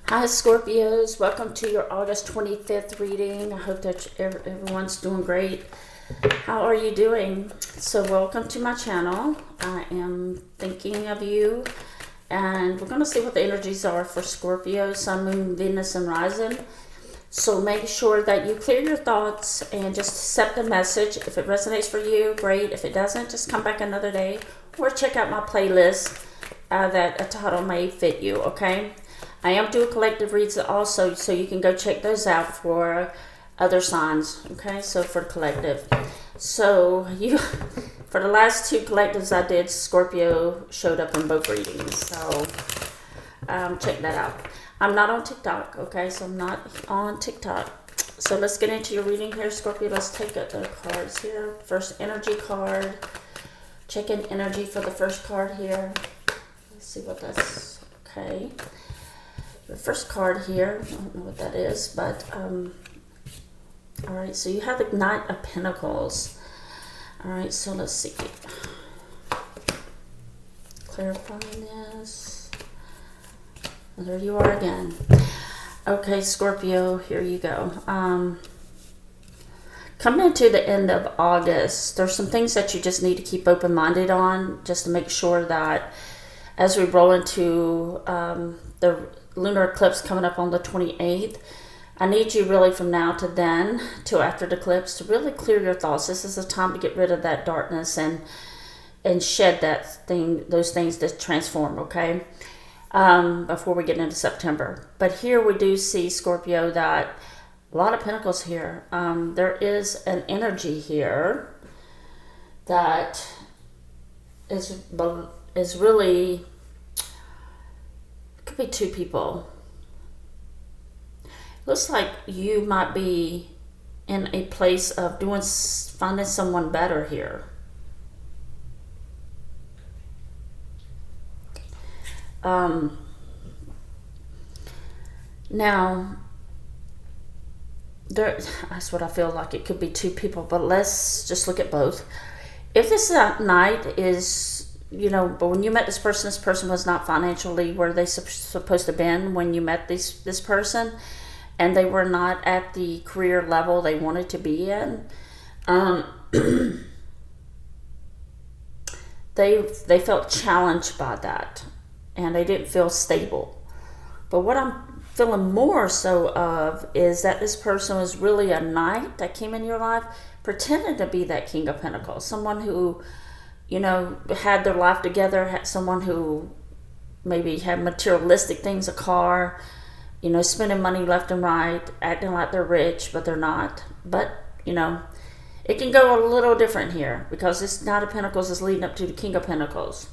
Hi Scorpios, welcome to your August 25th reading. I hope that everyone's doing great. How are you doing? So welcome to my channel. I am thinking of you, and we're going to see what the energies are for Scorpio, Sun, Moon, Venus, and Rising. So make sure that you clear your thoughts and just accept the message. If it resonates for you, great. If it doesn't, just come back another day or check out my playlist that a title may fit you, okay? I am doing collective reads also, so you can go check those out for other signs, okay? So for collective. So for the last two collectives I did, Scorpio showed up in both readings. So check that out. I'm not on TikTok, okay? So I'm not on TikTok. So let's get into your reading here, Scorpio. Let's take the cards here. First energy card. Check in energy for the first card here. Let's see what that's, okay. The first card here, I don't know what that is, but all right, so you have the Knight of Pentacles. All right, so let's see. Clarifying this. There you are again. Okay, Scorpio, here you go. Coming into the end of August, there's some things that you just need to keep open-minded on, just to make sure that as we roll into the lunar eclipse coming up on the 28th, I need you really from now to then, till after the eclipse, to really clear your thoughts. This is a time to get rid of that darkness and shed those things that transform, okay? Before we get into September. But here we do see, Scorpio, that a lot of pentacles here. There is an energy here that is really, could be two people. Looks like you might be in a place of finding someone better here. Now, that's what I feel like. It could be two people, but let's just look at both. If this night is, but when you met this person was not financially where they supposed to been when you met this person, and they were not at the career level they wanted to be in. They felt challenged by that, and they didn't feel stable. But what I'm feeling more so of is that this person was really a knight that came in your life, pretending to be that King of Pentacles, someone who, had their life together, had someone who maybe had materialistic things, a car, spending money left and right, acting like they're rich, but they're not. But, it can go a little different here, because this Knight of Pentacles is leading up to the King of Pentacles.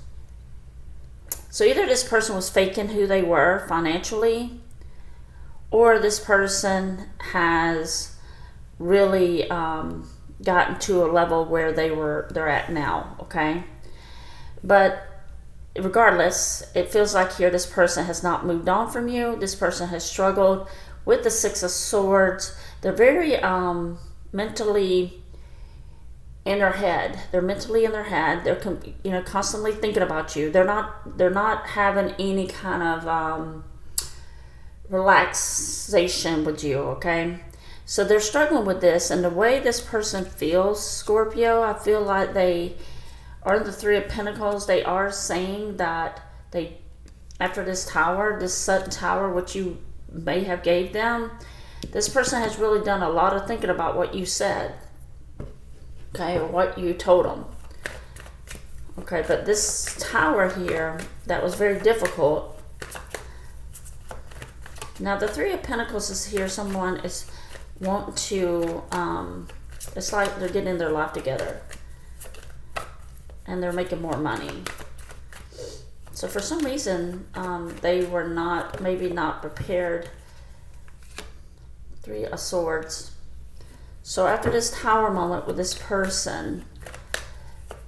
So either this person was faking who they were financially, or this person has really gotten to a level where they're at now, okay? But regardless, it feels like here this person has not moved on from you. This person has struggled with the Six of Swords. They're very mentally in their head. They're mentally in their head. They're constantly thinking about you. They're not having any kind of relaxation with you, okay? So they're struggling with this, and the way this person feels, Scorpio, I feel like they are the Three of Pentacles. They are saying that after this tower, this sudden tower, which you may have gave them, this person has really done a lot of thinking about what you said, okay, or what you told them. Okay, but this tower here, that was very difficult. Now the Three of Pentacles is here. Someone is wanting to, it's like they're getting their life together, and they're making more money. So for some reason, they were maybe not prepared. Three of Swords. So after this tower moment with this person,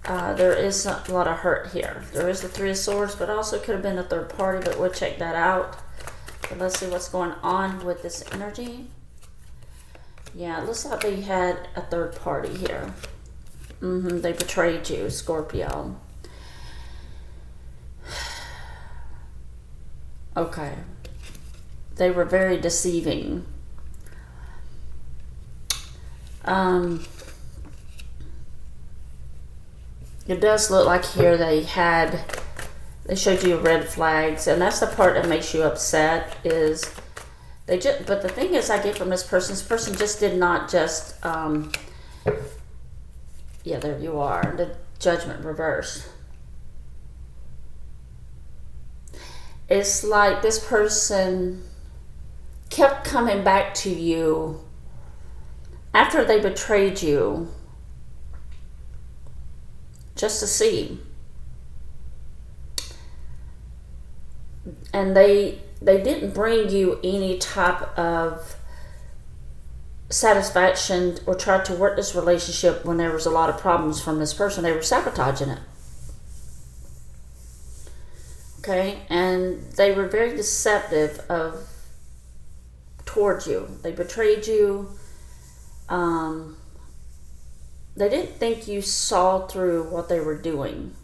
there is a lot of hurt here. There is the Three of Swords, but also could have been a third party, but we'll check that out. But let's see what's going on with this energy. Yeah, it looks like they had a third party here. They betrayed you, Scorpio. Okay. They were very deceiving. It does look like here they showed you red flags, and that's the part that makes you upset. Is they just? But the thing is, I get from this person just did not just. Yeah, there you are. The Judgment reversed. It's like this person kept coming back to you after they betrayed you, just to see. And they didn't bring you any type of satisfaction or try to work this relationship when there was a lot of problems from this person. They were sabotaging it. Okay, and they were very deceptive towards you. They betrayed you. They didn't think you saw through what they were doing.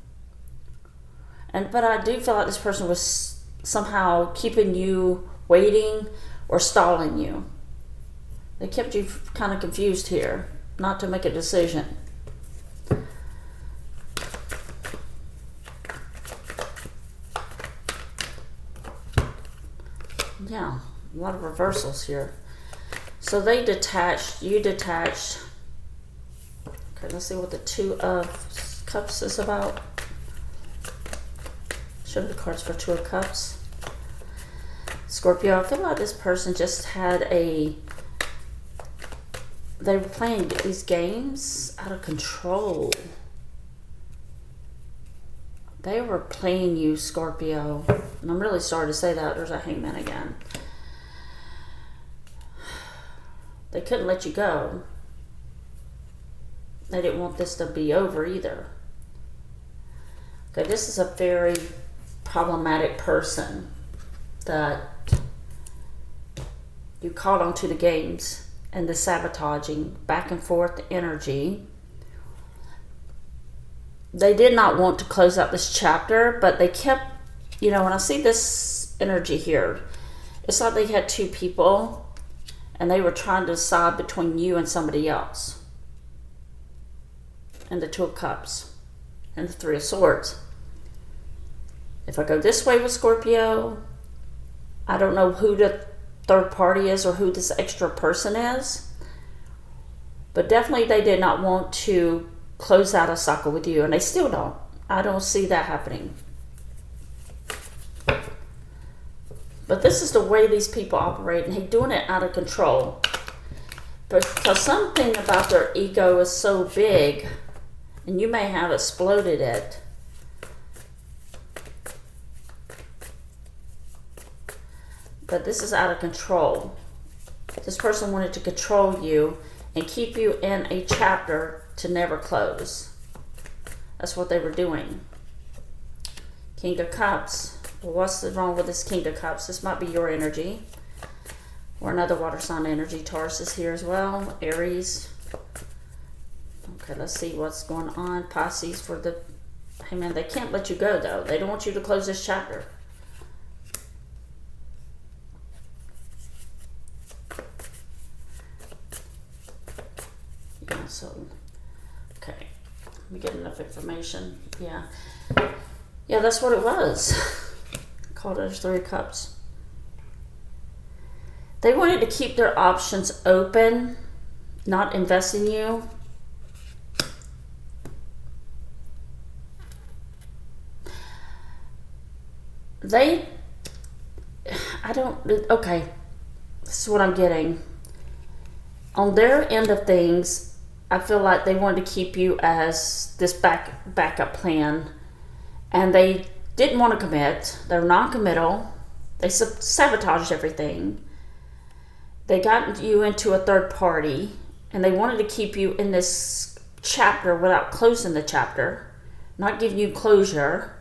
But I do feel like this person was somehow keeping you waiting or stalling you. They kept you kind of confused here, not to make a decision. Yeah, a lot of reversals here. So they detached, you detached. Okay, let's see what the Two of Cups is about. Show me the cards for Two of Cups. Scorpio, I feel like this person just had they were playing these games out of control. They were playing you, Scorpio. And I'm really sorry to say that. There's a Hangman again. They couldn't let you go. They didn't want this to be over either. Okay, this is a very problematic person that you caught onto the games and the sabotaging, back and forth energy. They did not want to close out this chapter, but they kept, when I see this energy here, it's like they had two people and they were trying to decide between you and somebody else. And the Two of Cups and the Three of Swords. If I go this way with Scorpio, I don't know who the third party is or who this extra person is, but definitely they did not want to close out a cycle with you, and they still don't. I don't see that happening. But this is the way these people operate, and they're doing it out of control. Because something about their ego is so big, and you may have exploded it. But this is out of control. This person wanted to control you and keep you in a chapter to never close. That's what they were doing. King of Cups. Well, what's wrong with this King of Cups? This might be your energy. Or another water sign energy. Taurus is here as well. Aries. Okay, let's see what's going on. Pisces for the... Hey man, they can't let you go though. They don't want you to close this chapter. Yeah, so... Okay, let me get enough information. Yeah, that's what it was. Called it Three of Cups. They wanted to keep their options open, not invest in you. Okay, this is what I'm getting. On their end of things, I feel like they wanted to keep you as this backup plan, and they didn't want to commit. They're non-committal. They sabotaged everything. They got you into a third party, and they wanted to keep you in this chapter without closing the chapter, not giving you closure.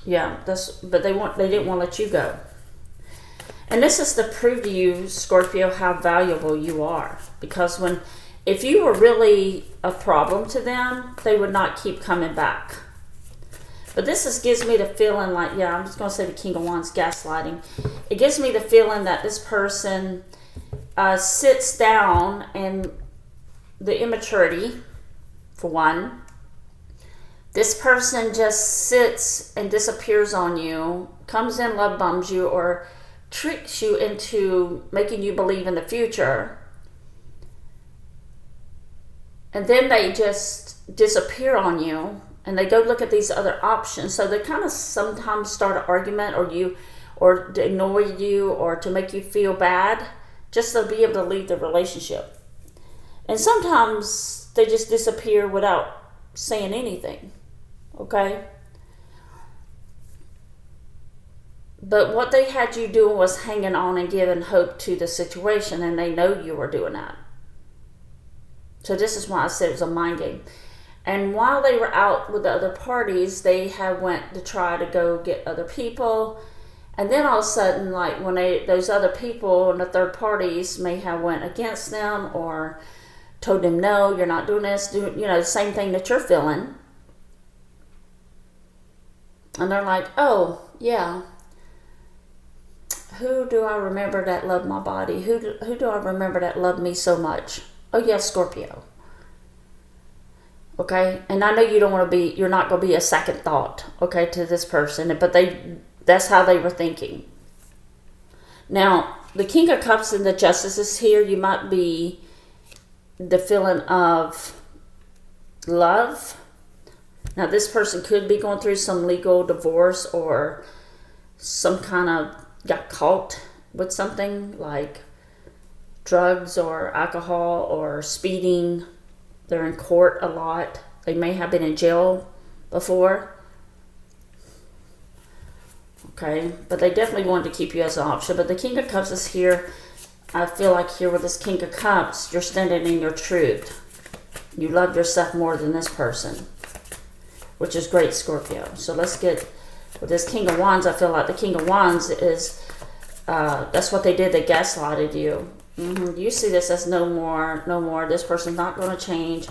Yeah, but they didn't want to let you go. And this is to prove to you, Scorpio, how valuable you are. Because if you were really a problem to them, they would not keep coming back. But gives me the feeling like, yeah, I'm just going to say the King of Wands, gaslighting. It gives me the feeling that this person sits down, and the immaturity, for one. This person just sits and disappears on you, comes in, love bombs you, or tricks you into making you believe in the future. And then they just disappear on you, and they go look at these other options. So they kind of sometimes start an argument, or to ignore you, or to make you feel bad, just to be able to leave the relationship. And sometimes they just disappear without saying anything. Okay? But what they had you doing was hanging on and giving hope to the situation, and they know you were doing that. So this is why I said it was a mind game. And while they were out with the other parties, they had went to try to go get other people. And then all of a sudden, like when those other people and the third parties may have went against them, or told them, no, you're not doing this, the same thing that you're feeling. And they're like, oh, yeah. Who do I remember that loved my body? Who do I remember that loved me so much? Oh, yeah, Scorpio. Okay? And I know you're not going to be a second thought, okay, to this person. But that's how they were thinking. Now, the King of Cups and the Justice is here. You might be the feeling of love. Now, this person could be going through some legal divorce, or some kind of got caught with something like drugs or alcohol or speeding. They're in court a lot. They may have been in jail before. Okay, but they definitely wanted to keep you as an option. But the King of Cups is here. I feel like here with this King of Cups, you're standing in your truth. You love yourself more than this person, which is great, Scorpio. So let's get with this King of Wands. I feel like the King of Wands is, that's what they did. They gaslighted you. You see this as no more. This person's not going to change.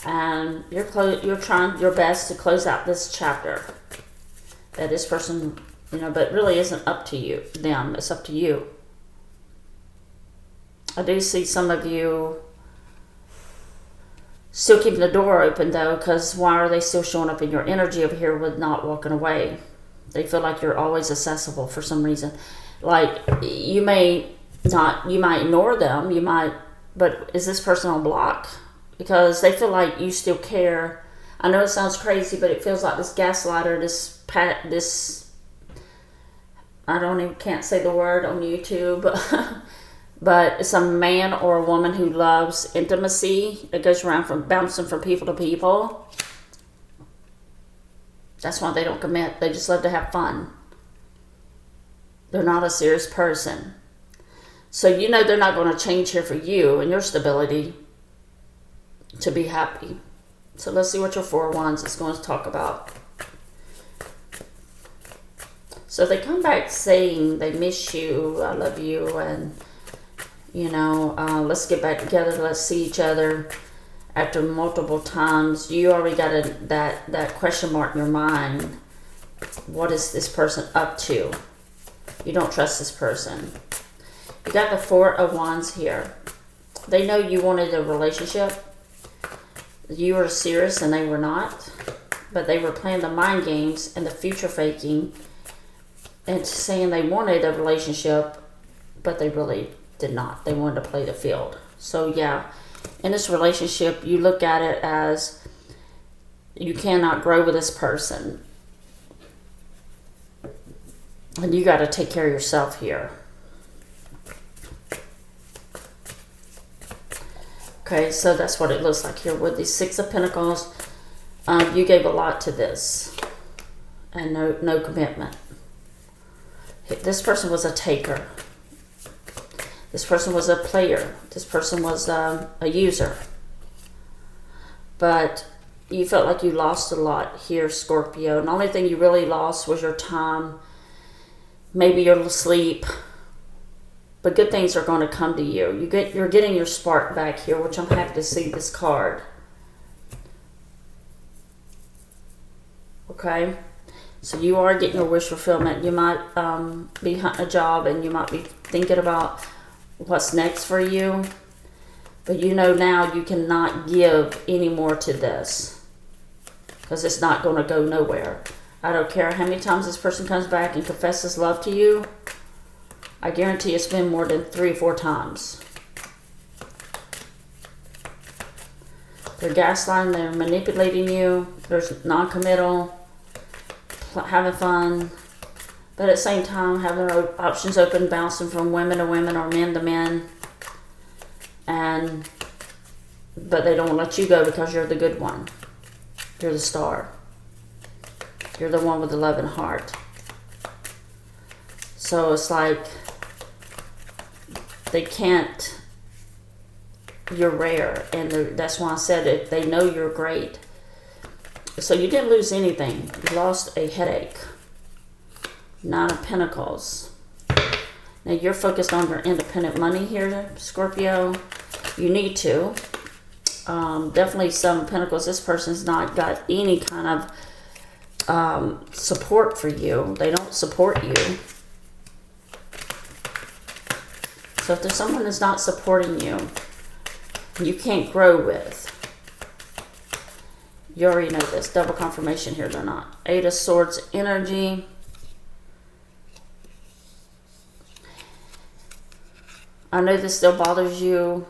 And you're trying your best to close out this chapter. That this person, but really isn't up to them. It's up to you. I do see some of you still keeping the door open, though, because why are they still showing up in your energy over here with not walking away? They feel like you're always accessible for some reason. Like, you might ignore them, but is this person on block? Because they feel like you still care. I know it sounds crazy, but it feels like this gaslighter, this can't say the word on YouTube, but it's a man or a woman who loves intimacy. It goes around bouncing from people to people. That's why they don't commit. They just love to have fun. They're not a serious person. So they're not going to change here for you and your stability to be happy. So let's see what your Four of Wands is going to talk about. So they come back saying they miss you, I love you, and let's get back together, let's see each other after multiple times. You already got that question mark in your mind. What is this person up to? You don't trust this person. You got the Four of Wands here. They know you wanted a relationship. You were serious and they were not. But they were playing the mind games and the future faking and saying they wanted a relationship, but they really did not. They wanted to play the field. So yeah, in this relationship, you look at it as you cannot grow with this person. And you got to take care of yourself here. Okay, so that's what it looks like here with these Six of Pentacles. You gave a lot to this and no commitment. This person was a taker. This person was a player. This person was a user. But you felt like you lost a lot here, Scorpio. And the only thing you really lost was your time, maybe your sleep. But good things are going to come to you. You're getting your spark back here, which I'm happy to see this card. Okay? So you are getting your wish fulfillment. You might be hunting a job and you might be thinking about what's next for you. But you know now you cannot give any more to this. Because it's not going to go nowhere. I don't care how many times this person comes back and confesses love to you. I guarantee it's been more than 3 or 4 times. They're gaslighting, they're manipulating you, there's non-committal, having fun, but at the same time having their options open, bouncing from women to women or men to men. But they don't let you go because you're the good one. You're the star. You're the one with the loving heart. So it's like they can't, you're rare. And that's why I said it, they know you're great. So you didn't lose anything. You lost a headache. 9 of Pentacles. Now you're focused on your independent money here, Scorpio. You need to. Definitely some Pentacles. This person's not got any kind of support for you. They don't support you. So if there's someone that's not supporting you, you can't grow with. You already know this. Double confirmation here, they're not. 8 of Swords energy. I know this still bothers you,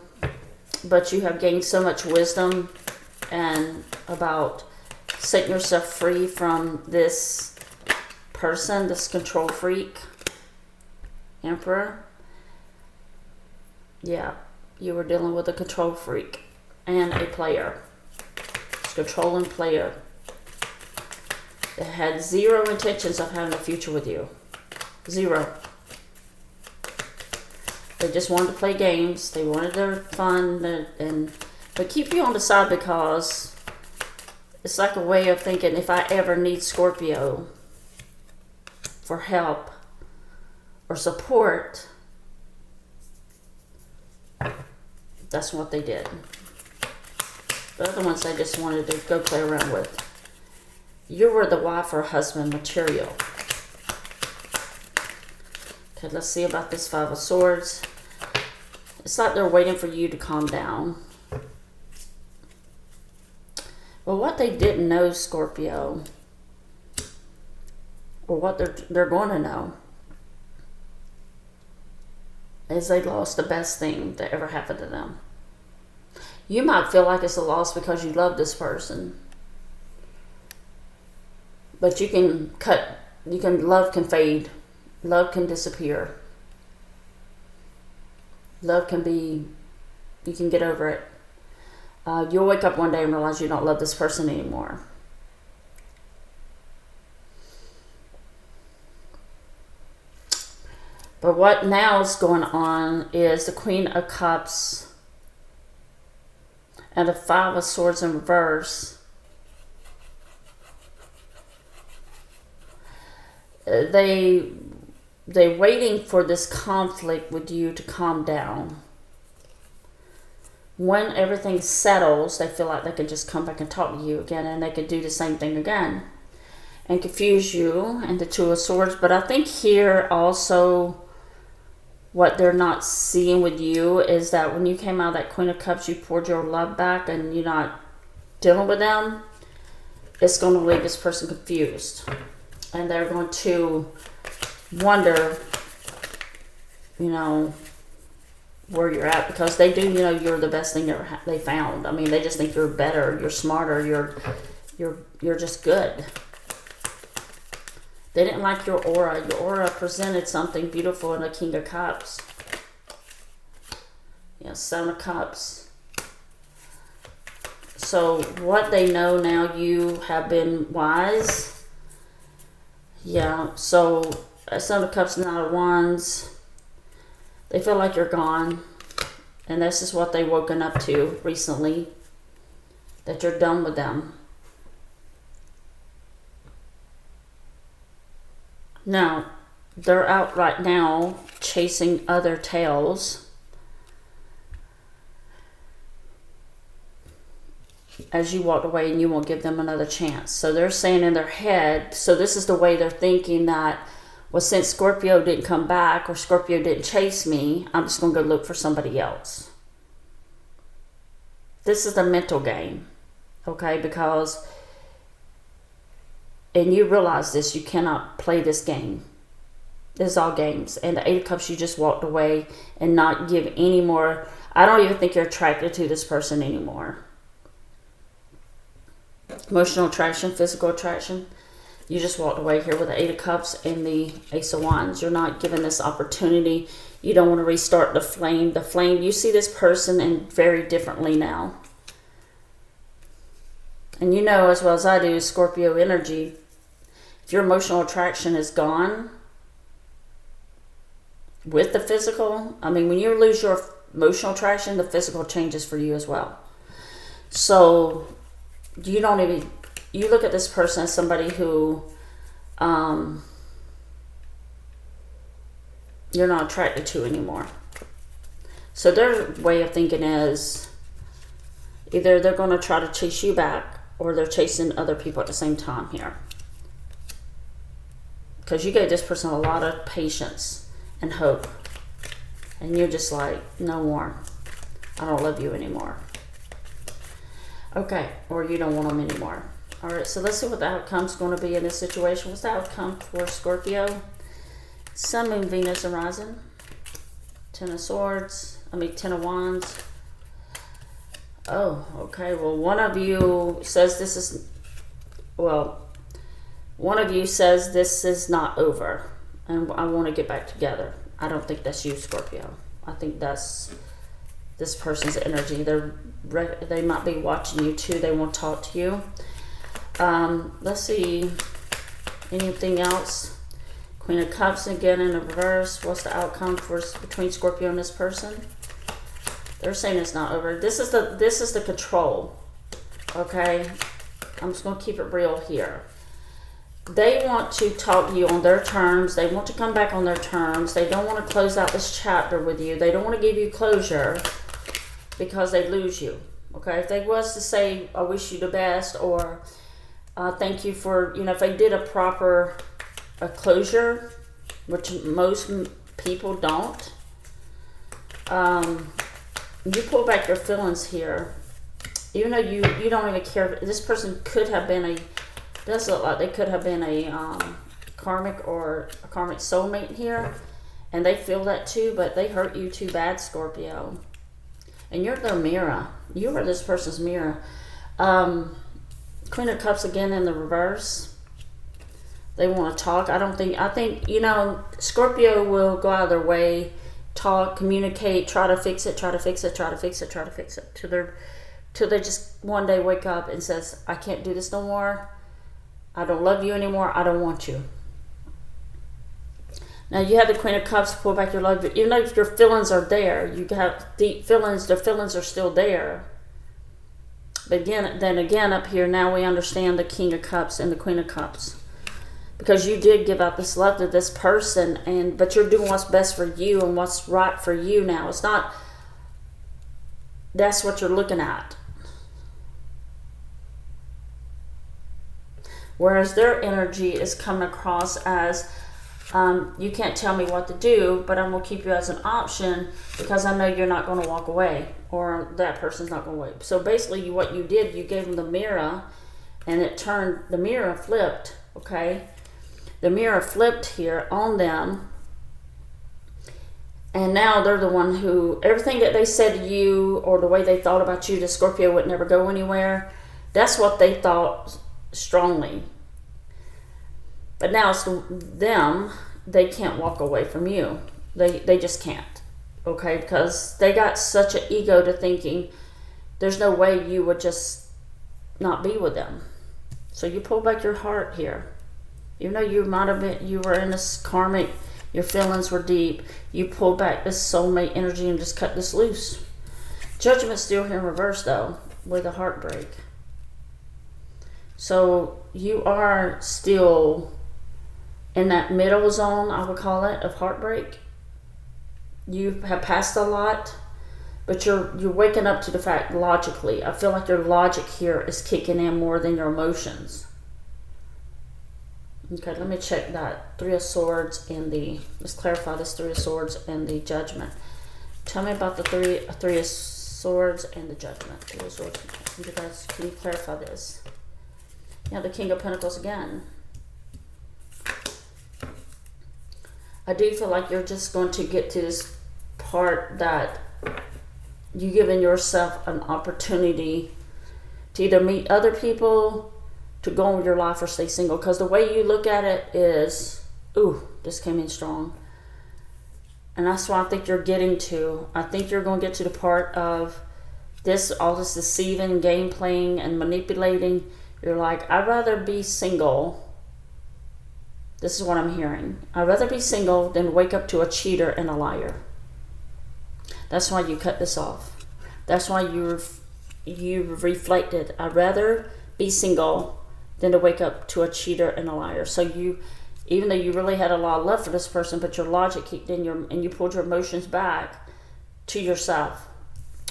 but you have gained so much wisdom and about setting yourself free from this person, this control freak, Emperor. Yeah, you were dealing with a control freak and a player. Controlling player that had 0 intentions of having a future with you. 0. They just wanted to play games. They wanted their fun, but keep you on the side because it's like a way of thinking, if I ever need Scorpio for help or support, that's what they did. The other ones I just wanted to go play around with. You were the wife or husband material. Okay, let's see about this 5 of Swords. It's like they're waiting for you to calm down. Well, what they didn't know, Scorpio, or what they're going to know, is they lost the best thing that ever happened to them. You might feel like it's a loss because you love this person. But love can fade. Love can disappear. Love can be, you can get over it. You'll wake up one day and realize you don't love this person anymore. But what now is going on is the Queen of Cups and the 5 of Swords in reverse. They're waiting for this conflict with you to calm down. When everything settles, they feel like they can just come back and talk to you again, and they can do the same thing again and confuse you and the 2 of Swords. But I think here also what they're not seeing with you is that when you came out of that Queen of Cups, you poured your love back and you're not dealing with them. It's going to leave this person confused. And they're going to wonder, you know, where you're at. Because they do, you know, you're the best thing they found. I mean, they just think you're better, you're smarter, you're just good. They didn't like your aura. Your aura presented something beautiful in the King of Cups. Yeah, 7 of Cups. So what they know now, you have been wise. Yeah, so 7 of Cups, 9 of Wands. They feel like you're gone. And this is what they've woken up to recently. That you're done with them. Now, they're out right now chasing other tails. as you walked away and you won't give them another chance. So they're saying in their head, so this is the way they're thinking that, well, since Scorpio didn't come back or Scorpio didn't chase me, I'm just going to go look for somebody else. This is the mental game, okay? Because, and you realize this, you cannot play this game. This is all games. And the Eight of Cups, you just walked away and not give any more. I don't even think you're attracted to this person anymore. Emotional attraction, physical attraction. You just walked away here with the Eight of Cups and the Ace of Wands. You're not given this opportunity. You don't want to restart the flame. The flame, you see this person and very differently now. And you know as well as I do, Scorpio energy, if your emotional attraction is gone with the physical, I mean, when you lose your emotional attraction, the physical changes for you as well. So you don't even, you look at this person as somebody who you're not attracted to anymore. So their way of thinking is either they're going to try to chase you back or they're chasing other people at the same time here. Because you gave this person a lot of patience and hope. And you're just like, no more. I don't love you anymore. Okay, or you don't want them anymore. All right, so let's see what the outcome's going to be in this situation. What's the outcome for Scorpio? Sun, Moon, Venus, Horizon. Ten of Swords. Ten of Wands. Oh, okay. Well, one of you says this is... Well, one of you says this is not over. And I want to get back together. I don't think that's you, Scorpio. I think that's this person's energy. They might be watching you too. They want to talk to you. Let's see. Anything else? Queen of Cups again in the reverse. What's the outcome between Scorpio and this person? They're saying it's not over. This is the control. Okay? I'm just going to keep it real here. They want to talk to you on their terms. They want to come back on their terms. They don't want to close out this chapter with you. They don't want to give you closure because they lose you. Okay? If they was to say, I wish you the best, or thank you for, if they did a proper closure, which most people don't, you pull back your feelings here. Even though you don't even care. This person could have been a... does look like they could have been a karmic soulmate here, and they feel that too, but they hurt you too bad, Scorpio. And you're their mirror. You are this person's mirror. Queen of Cups again in the reverse. They want to talk. I think Scorpio will go out of their way, talk, communicate, try to fix it, till they just one day wake up and says, I can't do this no more. I don't love you anymore. I don't want you. Now you have the Queen of Cups to pull back your love. Even though your feelings are there, you have deep feelings. The feelings are still there. But then again, up here now we understand the King of Cups and the Queen of Cups, because you did give out this love to this person, but you're doing what's best for you and what's right for you now. It's not. That's what you're looking at. Whereas their energy is coming across as, you can't tell me what to do, but I'm going to keep you as an option because I know you're not going to walk away, or that person's not going to wait. So basically what you did, you gave them the mirror, and the mirror flipped, okay? The mirror flipped here on them, and now they're the one who, everything that they said to you or the way they thought about you, the Scorpio would never go anywhere, that's what they thought strongly. But now it's them, they can't walk away from you. They just can't. Okay? Because they got such an ego to thinking there's no way you would just not be with them. So you pull back your heart here. Even though you were in this karmic, your feelings were deep, you pulled back this soulmate energy and just cut this loose. Judgment's still here in reverse though, with a heartbreak. So you are still in that middle zone, I would call it, of heartbreak. You have passed a lot, But you're waking up to the fact logically. I feel like your logic here is kicking in more than your emotions. Okay, let me check that. Three of Swords and the, let's clarify this Three of Swords and the Judgment. Tell me about the three of Swords and the Judgment. Three of Swords. You guys, can you clarify this? Yeah, the King of Pentacles again. I do feel like you're just going to get to this part that you've given yourself an opportunity to either meet other people, to go on with your life, or stay single. Because the way you look at it is, ooh, this came in strong. And that's what I think you're getting to. I think you're going to get to the part of this, all this deceiving, game playing, and manipulating. You're like, I'd rather be single. This is what I'm hearing. I'd rather be single than wake up to a cheater and a liar. That's why you cut this off. That's why you reflected. I'd rather be single than to wake up to a cheater and a liar. So you, even though you really had a lot of love for this person, but your logic kicked in, and you pulled your emotions back to yourself.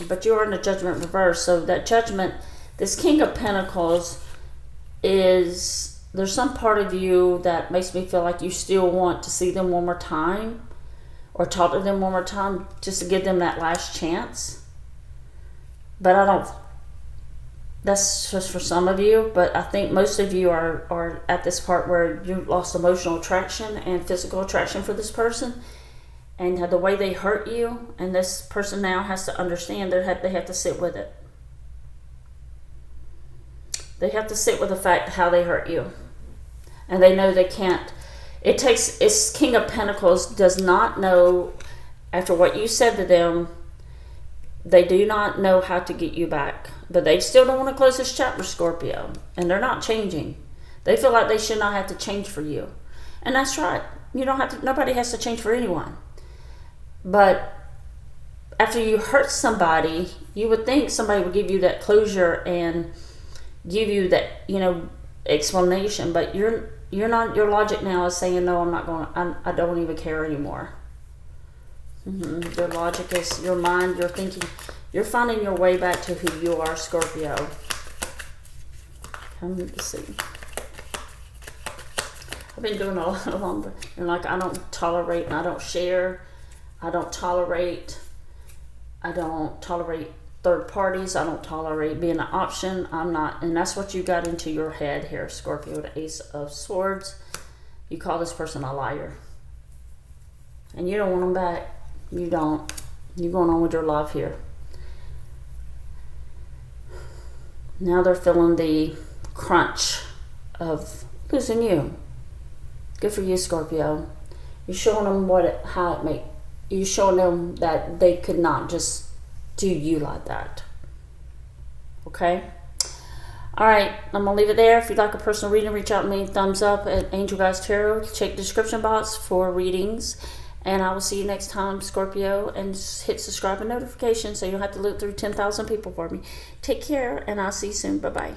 But you are in the Judgment reverse. So that Judgment, this King of Pentacles is, there's some part of you that makes me feel like you still want to see them one more time, or talk to them one more time, just to give them that last chance. But I don't, that's just for some of you, but I think most of you are at this part where you lost emotional attraction and physical attraction for this person, and the way they hurt you, and this person now has to understand they have to sit with it. They have to sit with the fact how they hurt you. And they know they can't. It's King of Pentacles does not know, after what you said to them, they do not know how to get you back. But they still don't want to close this chapter, Scorpio. And they're not changing. They feel like they should not have to change for you. And that's right. You don't have to, nobody has to change for anyone. But after you hurt somebody, you would think somebody would give you that closure and give you that, explanation. But you're not, your logic now is saying, no, I'm not going, I don't even care anymore. Your logic is, your mind, you're thinking, you're finding your way back to who you are, Scorpio. Let me see. I've been doing a lot of longer. And like, I don't tolerate and I don't share. I don't tolerate third parties. I don't tolerate being an option. I'm not, and that's what you got into your head here, Scorpio, the Ace of Swords. You call this person a liar. And you don't want them back. You don't. You're going on with your life here. Now they're feeling the crunch of losing you. Good for you, Scorpio. You're showing them you're showing them that they could not just do you like that. Okay? All right, I'm going to leave it there. If you'd like a personal reading, reach out to me. Thumbs up at Angel Guides Tarot. Check the description box for readings. And I will see you next time, Scorpio. And hit subscribe and notifications so you don't have to look through 10,000 people for me. Take care, and I'll see you soon. Bye-bye.